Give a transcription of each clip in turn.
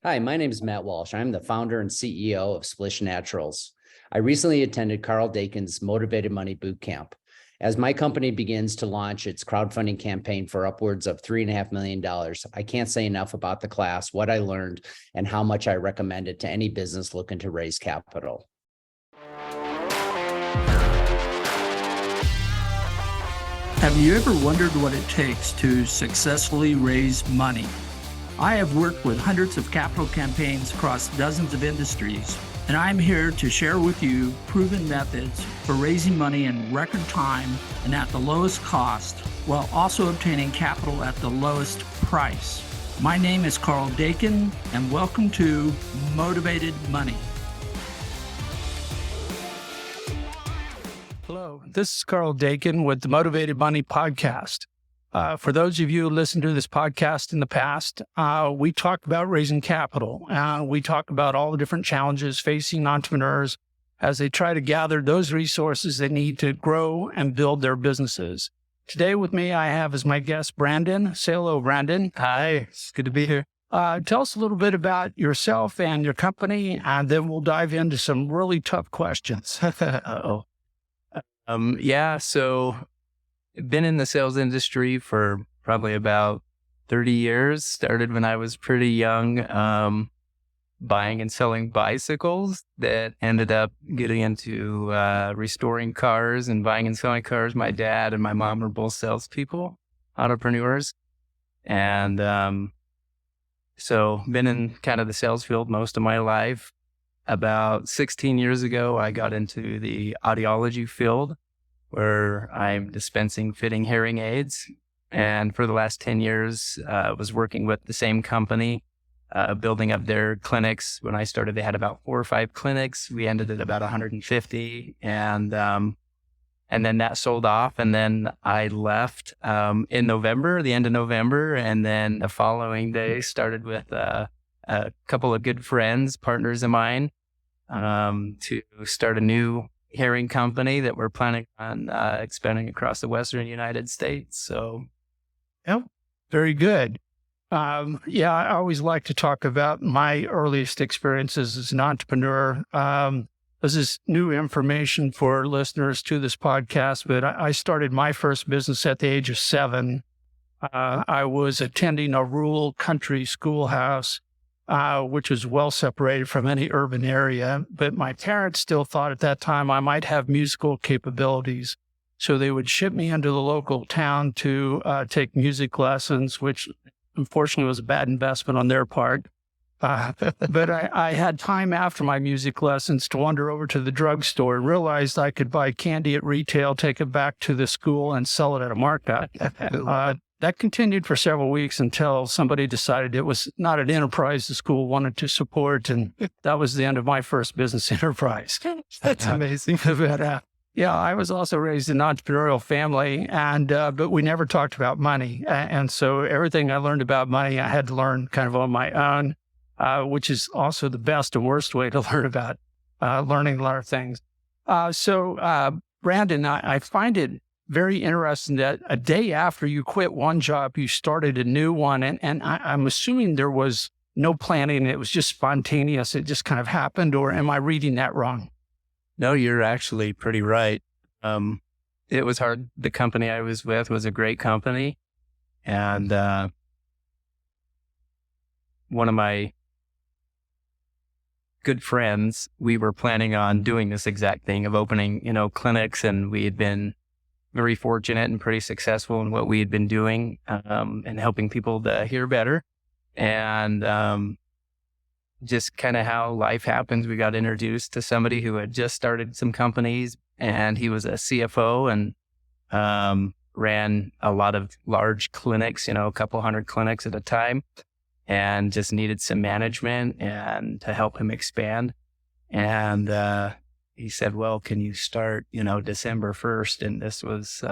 Hi, my name is Matt Walsh. I'm the founder and CEO of Splish Naturals. I recently attended Carl Dakin's Motivated Money Bootcamp. As my company begins to launch its crowdfunding campaign for upwards of $3.5 million, I can't say enough about the class, what I learned, and how much I recommend it to any business looking to raise capital. Have you ever wondered what it takes to successfully raise money? I have worked with hundreds of capital campaigns across dozens of industries, and I'm here to share with you proven methods for raising money in record time and at the lowest cost, while also obtaining capital at the lowest price. My name is Carl Dakin, and welcome to Motivated Money. Hello, this is Carl Dakin with the Motivated Money Podcast. For those of you who listened to this podcast in the past, we talk about raising capital. We talk about all the different challenges facing entrepreneurs as they try to gather those resources they need to grow and build their businesses. Today with me, I have as my guest, Brandon. Say hello, Brandon. Hi, it's good to be here. Tell us a little bit about yourself and your company, and then we'll dive into some really tough questions. So been in the sales industry for probably about 30 years. Started when I was pretty young, buying and selling bicycles that ended up getting into restoring cars and buying and selling cars. My dad and my mom were both salespeople, entrepreneurs. And so been in kind of the sales field most of my life. About 16 years ago, I got into the audiology field, where I'm dispensing fitting hearing aids. And for the last 10 years, was working with the same company, building up their clinics. When I started, they had about 4 or 5 clinics. We ended at about 150. And then that sold off. And then I left in November, the end of November. And then the following day started with a couple of good friends, partners of mine, to start a new hearing company that we're planning on expanding across the Western United States. So, Yep, very good. I always like to talk about my earliest experiences as an entrepreneur. This is new information for listeners to this podcast, but I started my first business at the age of 7. I was attending a rural country schoolhouse, which was well separated from any urban area. But my parents still thought at that time I might have musical capabilities. So they would ship me into the local town to take music lessons, which unfortunately was a bad investment on their part. But I had time after my music lessons to wander over to the drugstore and realized I could buy candy at retail, take it back to the school, and sell it at a markup. That continued for several weeks until somebody decided it was not an enterprise the school wanted to support. And that was the end of my first business enterprise. that's amazing. But, I was also raised in an entrepreneurial family, but we never talked about money. And so everything I learned about money, I had to learn kind of on my own, which is also the best and worst way to learn about learning a lot of things. Brandon, I find it very interesting that a day after you quit one job, you started a new one. And I'm assuming there was no planning. It was just spontaneous. It just kind of happened. Or am I reading that wrong? No, you're actually pretty right. It was hard. The company I was with was a great company. And one of my good friends, we were planning on doing this exact thing of opening, clinics. And we had been very fortunate and pretty successful in what we had been doing, and helping people to hear better. And just kind of how life happens, we got introduced to somebody who had just started some companies, and he was a CFO and ran a lot of large clinics, a couple hundred clinics at a time, and just needed some management and to help him expand. And he said, well, can you start, December 1st? And this was,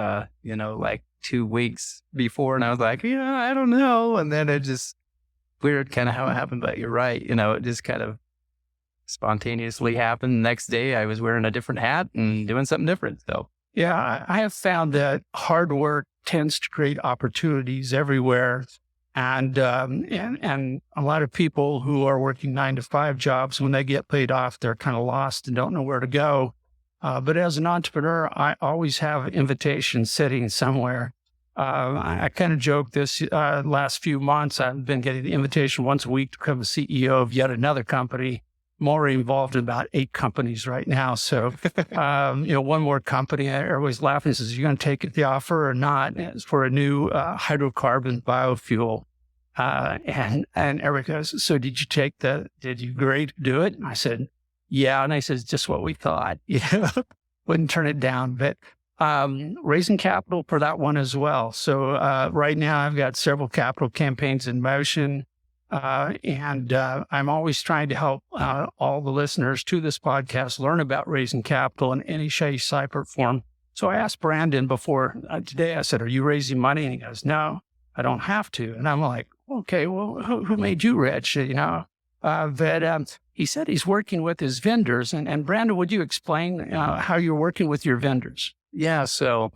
like 2 weeks before. And I was like, I don't know. And then it just weird kind of how it happened. But you're right. It just kind of spontaneously happened. The next day I was wearing a different hat and doing something different. So, yeah, I have found that hard work tends to create opportunities everywhere. And a lot of people who are working 9-to-5 jobs, when they get laid off, they're kind of lost and don't know where to go. But as an entrepreneur, I always have invitations sitting somewhere. I kind of joke this last few months, I've been getting the invitation once a week to become the CEO of yet another company. I'm already involved in about 8 companies right now. So, one more company, everybody's laughing, says, "You're going to take the offer or not?" And it's for a new hydrocarbon biofuel. And everybody goes, "So did you agree to do it?" And I said, "Yeah." And I said, "Just what we thought." Wouldn't turn it down, but raising capital for that one as well. So right now I've got several capital campaigns in motion. And I'm always trying to help all the listeners to this podcast learn about raising capital in any shape, size, or form. So I asked Brandon before today, I said, "Are you raising money?" And he goes, "No, I don't have to." And I'm like, "Okay, well, who made you rich?" But he said he's working with his vendors. And Brandon, would you explain how you're working with your vendors? Yeah. So,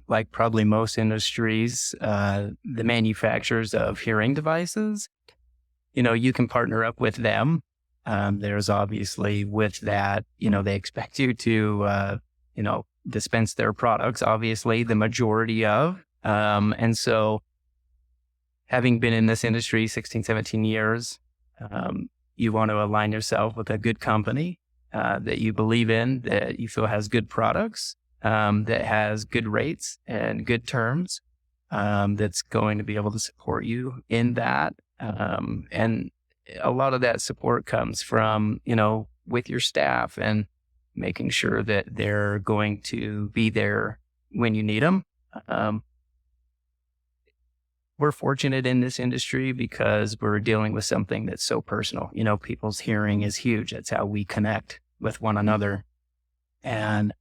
like probably most industries, the manufacturers of hearing devices, you can partner up with them. There's obviously with that, they expect you to, dispense their products, obviously the majority of. And so having been in this industry 16, 17 years, you want to align yourself with a good company that you believe in, that you feel has good products, that has good rates and good terms, that's going to be able to support you in that. And a lot of that support comes from, with your staff and making sure that they're going to be there when you need them. We're fortunate in this industry because we're dealing with something that's so personal. People's hearing is huge. That's how we connect with one another. And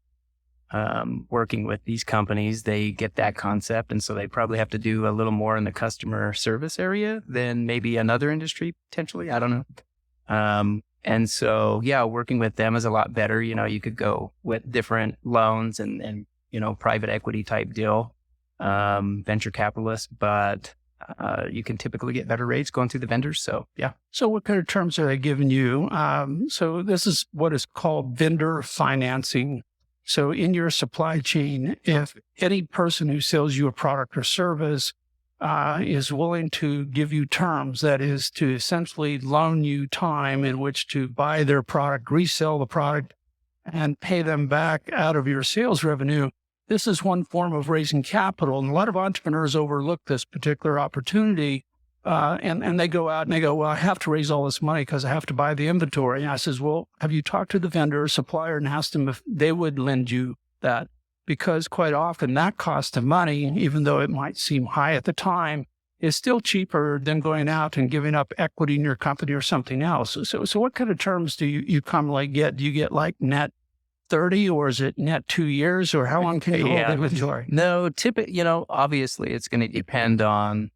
working with these companies, they get that concept. And so they probably have to do a little more in the customer service area than maybe another industry, potentially. I don't know. And so, working with them is a lot better. You could go with different loans and private equity type deal, venture capitalists, but you can typically get better rates going through the vendors. So, yeah. So what kind of terms are they giving you? So this is what is called vendor financing. So in your supply chain, if any person who sells you a product or service is willing to give you terms, that is to essentially loan you time in which to buy their product, resell the product, and pay them back out of your sales revenue, this is one form of raising capital. And a lot of entrepreneurs overlook this particular opportunity. And they go out and they go, "Well, I have to raise all this money because I have to buy the inventory." And I says, "Well, have you talked to the vendor or supplier and asked them if they would lend you that?" Because quite often that cost of money, even though it might seem high at the time, is still cheaper than going out and giving up equity in your company or something else. So what kind of terms do you commonly get? Do you get like net 30, or is it net 2 years, or how long can you hold inventory? No, obviously it's going to depend on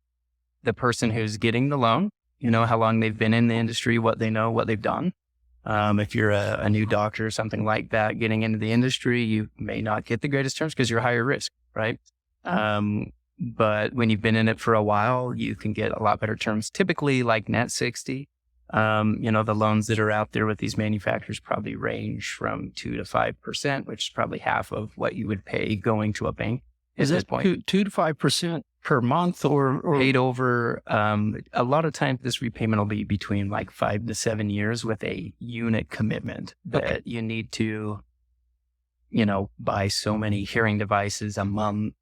the person who's getting the loan, how long they've been in the industry, what they know, what they've done. If you're a new doctor or something like that, getting into the industry, you may not get the greatest terms because you're higher risk, right? But when you've been in it for a while, you can get a lot better terms, typically like net 60. The loans that are out there with these manufacturers probably range from 2 to 5%, which is probably half of what you would pay going to a bank. Is it 2 to 5% per month or paid over? A lot of times this repayment will be between like 5 to 7 years with a unit commitment that you need to, buy so many hearing devices a month.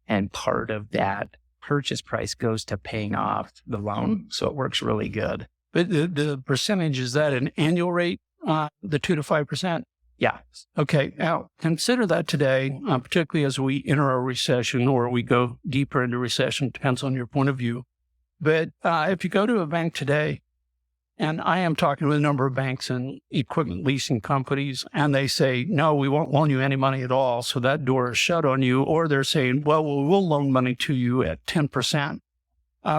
And part of that purchase price goes to paying off the loan. So it works really good. But the percentage, is that an annual rate, the 2 to 5%? Yeah. Okay. Now, consider that today, particularly as we enter a recession or we go deeper into recession, depends on your point of view. But if you go to a bank today, and I am talking with a number of banks and equipment leasing companies, and they say, "No, we won't loan you any money at all." So that door is shut on you. Or they're saying, "Well, we'll loan money to you at 10%.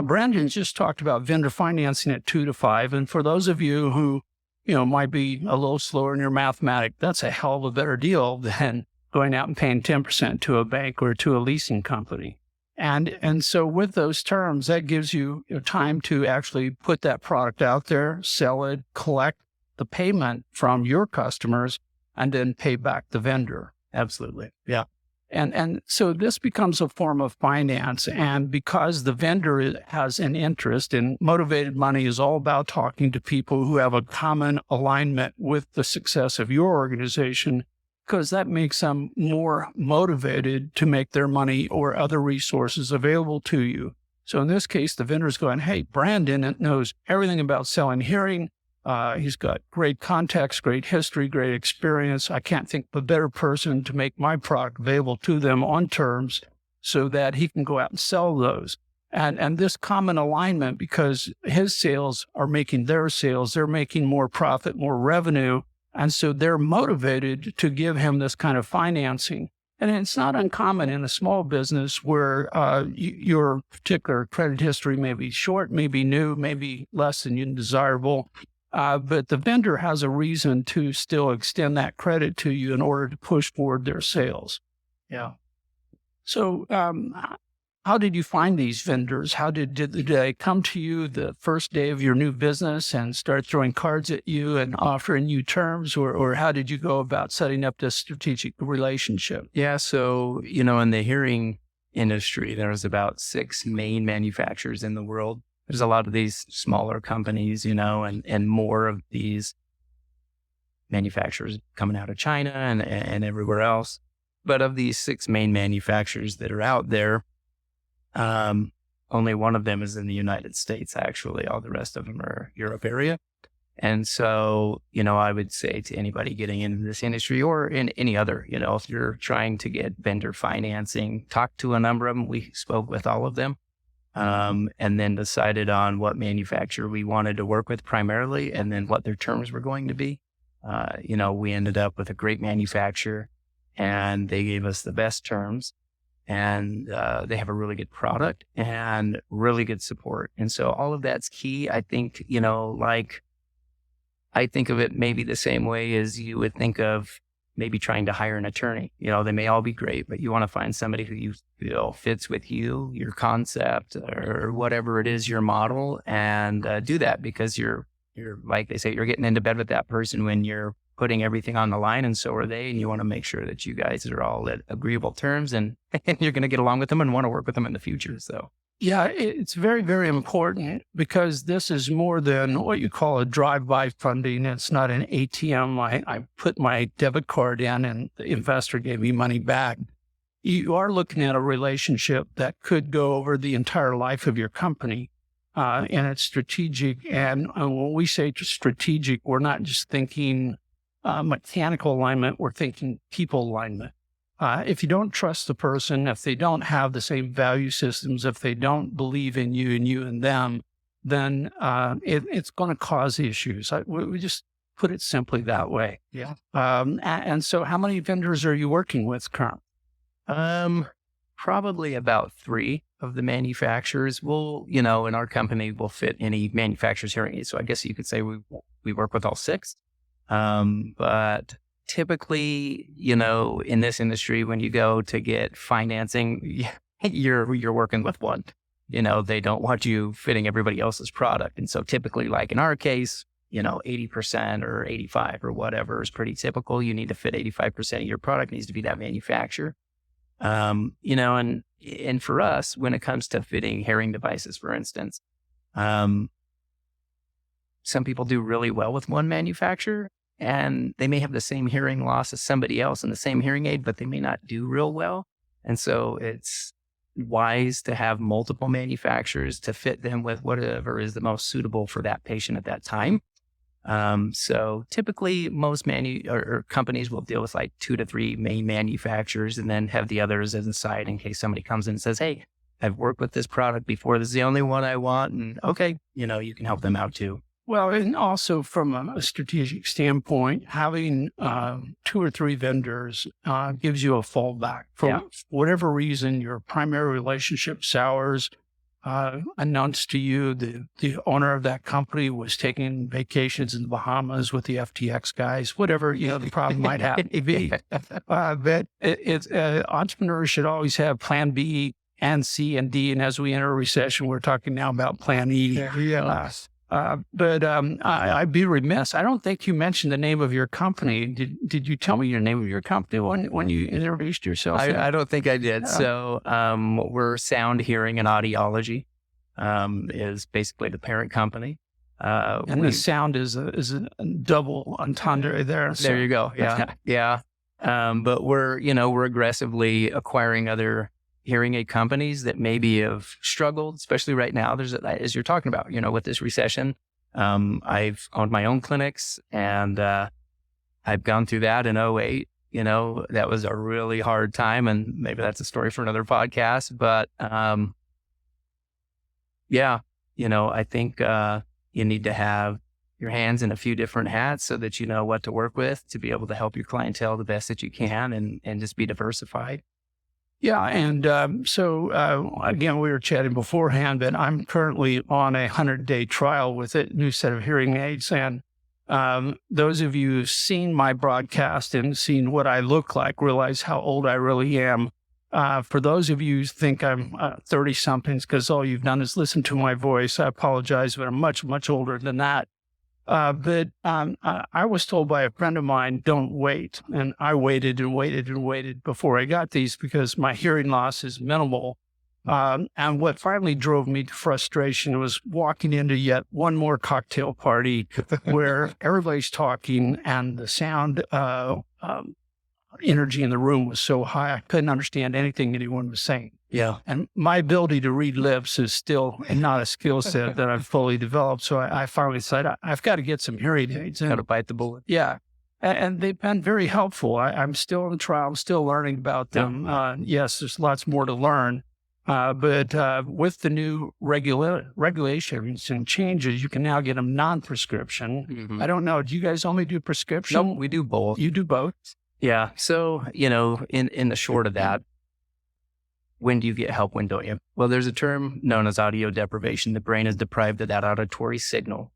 Brandon just talked about vendor financing at 2 to 5. And for those of you who, might be a little slower in your mathematics, that's a hell of a better deal than going out and paying 10% to a bank or to a leasing company. And so with those terms, that gives you time to actually put that product out there, sell it, collect the payment from your customers, and then pay back the vendor. Absolutely. Yeah. And so this becomes a form of finance. And because the vendor has an interest, and Motivated Money is all about talking to people who have a common alignment with the success of your organization, because that makes them more motivated to make their money or other resources available to you. So in this case, the vendor's going, hey, Brandon knows everything about selling hearing. He's got great context, great history, great experience. I can't think of a better person to make my product available to them on terms so that he can go out and sell those. And this common alignment, because his sales are making their sales, they're making more profit, more revenue. And so they're motivated to give him this kind of financing. And it's not uncommon in a small business where your particular credit history may be short, may be new, maybe less than desirable. But the vendor has a reason to still extend that credit to you in order to push forward their sales. Yeah. So how did you find these vendors? How did they come to you the first day of your new business and start throwing cards at you and offering you terms? Or how did you go about setting up this strategic relationship? Yeah. So, in the hearing industry, there's about 6 main manufacturers in the world. There's a lot of these smaller companies, and more of these manufacturers coming out of China and everywhere else. But of these 6 main manufacturers that are out there, only one of them is in the United States, actually. All the rest of them are Europe area. And so, I would say to anybody getting into this industry or in any other, if you're trying to get vendor financing, talk to a number of them. We spoke with all of them. And then decided on what manufacturer we wanted to work with primarily, and then what their terms were going to be. We ended up with a great manufacturer, and they gave us the best terms, and they have a really good product and really good support. And so all of that's key. I think, I think of it maybe the same way as you would think of maybe trying to hire an attorney. They may all be great, but you want to find somebody who you feel fits with you, your concept, or whatever it is, your model, and do that, because you're like they say, you're getting into bed with that person when you're putting everything on the line, and so are they. And you want to make sure that you guys are all at agreeable terms, and you're going to get along with them and want to work with them in the future. So. Yeah, it's very, very important, because this is more than what you call a drive-by funding. It's not an ATM. I put my debit card in and the investor gave me money back. You are looking at a relationship that could go over the entire life of your company, and it's strategic. And when we say strategic, we're not just thinking mechanical alignment, we're thinking people alignment. If you don't trust the person, if they don't have the same value systems, if they don't believe in you and you in them, then it's going to cause issues. We just put it simply that way. Yeah. And so how many vendors are you working with currently? Probably about 3 of the manufacturers. We'll, in our company, will fit any manufacturer's hearing aids. So I guess you could say we work with all 6. But typically, in this industry, when you go to get financing, you're working with one. They don't want you fitting everybody else's product. And so typically, like in our case, 80% or 85 or whatever is pretty typical. You need to fit 85% of your product needs to be that manufacturer. And for us, when it comes to fitting hearing devices, for instance, some people do really well with one manufacturer. And they may have the same hearing loss as somebody else in the same hearing aid, but they may not do real well. And so it's wise to have multiple manufacturers to fit them with whatever is the most suitable for that patient at that time. So typically most companies will deal with like 2 to 3 main manufacturers and then have the others as a side in case somebody comes in and says, hey, I've worked with this product before. This is the only one I want. And okay, you can help them out too. Well, and also from a strategic standpoint, having 2 or 3 vendors gives you a fallback. For whatever reason, your primary relationship sours, announced to you the owner of that company was taking vacations in the Bahamas with the FTX guys, whatever, the problem might happen to be. But entrepreneurs should always have plan B and C and D. And as we enter a recession, we're talking now about Plan E. But I'd be remiss. I don't think you mentioned the name of your company. Did you tell me your name of your company when you introduced yourself? I don't think I did. So we're Sound Hearing and Audiology is basically the parent company. And the sound is a double entendre there. So. There you go. Yeah. Yeah. But we're aggressively acquiring other hearing aid companies that maybe have struggled, especially right now. As you're talking about, with this recession, I've owned my own clinics and I've gone through that in 2008. That was a really hard time, and maybe that's a story for another podcast. But I think you need to have your hands in a few different hats so that you know what to work with to be able to help your clientele the best that you can and just be diversified. Yeah. And so, again, we were chatting beforehand, but I'm currently on a 100-day trial with a new set of hearing aids. And those of you who've seen my broadcast and seen what I look like realize how old I really am. For those of you who think I'm 30-somethings because all you've done is listen to my voice, I apologize, but I'm much, much older than that. But I was told by a friend of mine, don't wait. And I waited and waited and waited before I got these because my hearing loss is minimal. And what finally drove me to frustration was walking into yet one more cocktail party where everybody's talking and the sound energy in the room was so high, I couldn't understand anything anyone was saying. Yeah. And my ability to read lips is still not a skill set that I've fully developed. So I finally decided I've got to get some hearing aids. Got to bite the bullet. Yeah. And they've been very helpful. I'm still in the trial. I'm still learning about them. Yes, there's lots more to learn. But with the new regulations and changes, you can now get them non-prescription. Mm-hmm. I don't know. Do you guys only do prescription? Nope, we do both. You do both? Yeah. So, in the short of that, when do you get help? When don't you? Well, there's a term known as audio deprivation. The brain is deprived of that auditory signal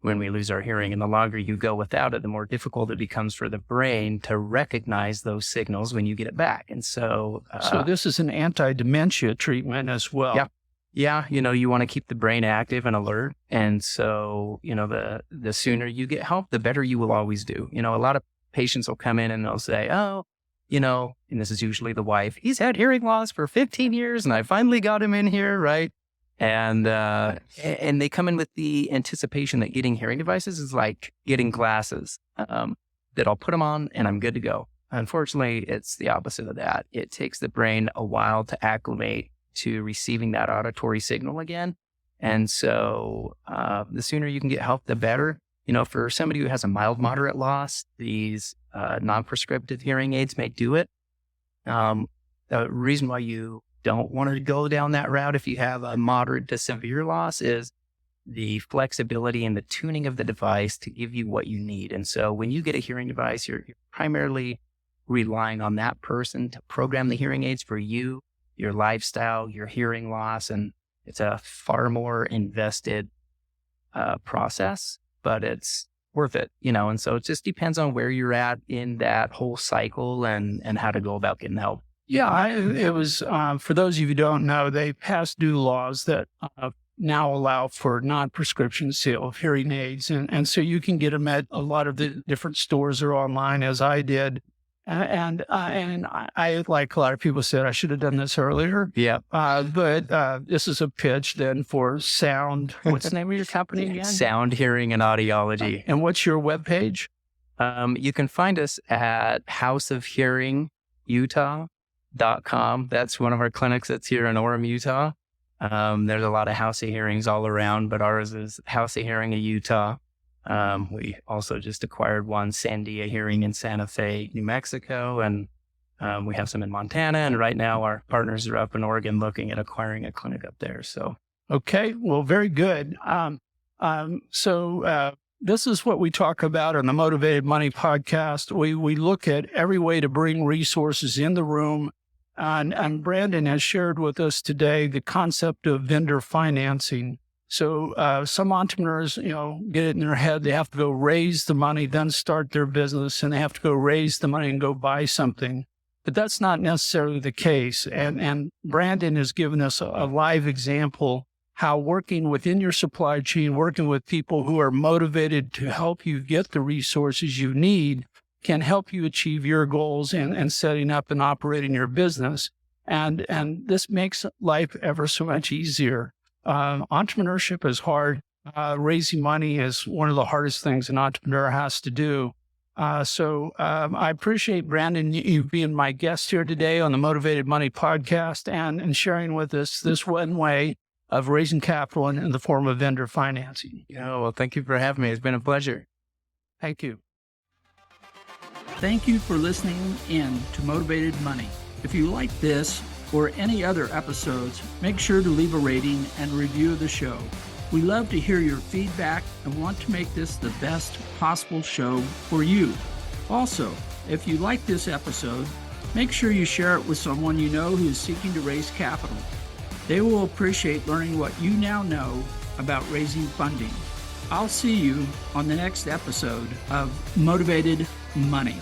when we lose our hearing. And the longer you go without it, the more difficult it becomes for the brain to recognize those signals when you get it back. And so... so this is an anti-dementia treatment as well. Yeah. Yeah. You want to keep the brain active and alert. And so, the sooner you get help, the better you will always do. A lot of patients will come in and they'll say, and this is usually the wife, he's had hearing loss for 15 years and I finally got him in here, right? And they come in with the anticipation that getting hearing devices is like getting glasses, that I'll put them on and I'm good to go. Unfortunately, it's the opposite of that. It takes the brain a while to acclimate to receiving that auditory signal again. And so the sooner you can get help, the better. For somebody who has a mild, moderate loss, these non-prescriptive hearing aids may do it. The reason why you don't want to go down that route if you have a moderate to severe loss is the flexibility and the tuning of the device to give you what you need. And so when you get a hearing device, you're primarily relying on that person to program the hearing aids for you, your lifestyle, your hearing loss. And it's a far more invested process, but it's worth it, and so it just depends on where you're at in that whole cycle and how to go about getting help. Yeah, it was, for those of you who don't know, they passed new laws that now allow for non-prescription sale of hearing aids. And so you can get them at a lot of the different stores or online, as I did. And I, like a lot of people said, I should have done this earlier. Yeah. But this is a pitch then for Sound. What's the name of your company again? Sound Hearing and Audiology. And what's your webpage? You can find us at houseofhearingutah.com. That's one of our clinics that's here in Orem, Utah. There's a lot of House of Hearings all around, but ours is House of Hearing in Utah. We also just acquired one, Sandia Hearing in Santa Fe, New Mexico, and we have some in Montana. And right now our partners are up in Oregon looking at acquiring a clinic up there. So, okay, well, very good. So this is what we talk about on the Motivated Money podcast. We look at every way to bring resources in the room. And Brandon has shared with us today the concept of vendor financing. So some entrepreneurs, get it in their head. They have to go raise the money, then start their business, and they have to go raise the money and go buy something. but that's not necessarily the case. And Brandon has given us a live example how working within your supply chain, working with people who are motivated to help you get the resources you need can help you achieve your goals and setting up and operating your business. And this makes life ever so much easier. Entrepreneurship is hard. Raising money is one of the hardest things an entrepreneur has to do. So I appreciate, Brandon, you being my guest here today on the Motivated Money podcast and sharing with us this one way of raising capital in the form of vendor financing. Well, thank you for having me. It's been a pleasure. Thank you. Thank you for listening in to Motivated Money. If you like this or any other episodes, make sure to leave a rating and review of the show. We love to hear your feedback and want to make this the best possible show for you. Also, if you like this episode, make sure you share it with someone you know who is seeking to raise capital. They will appreciate learning what you now know about raising funding. I'll see you on the next episode of Motivated Money.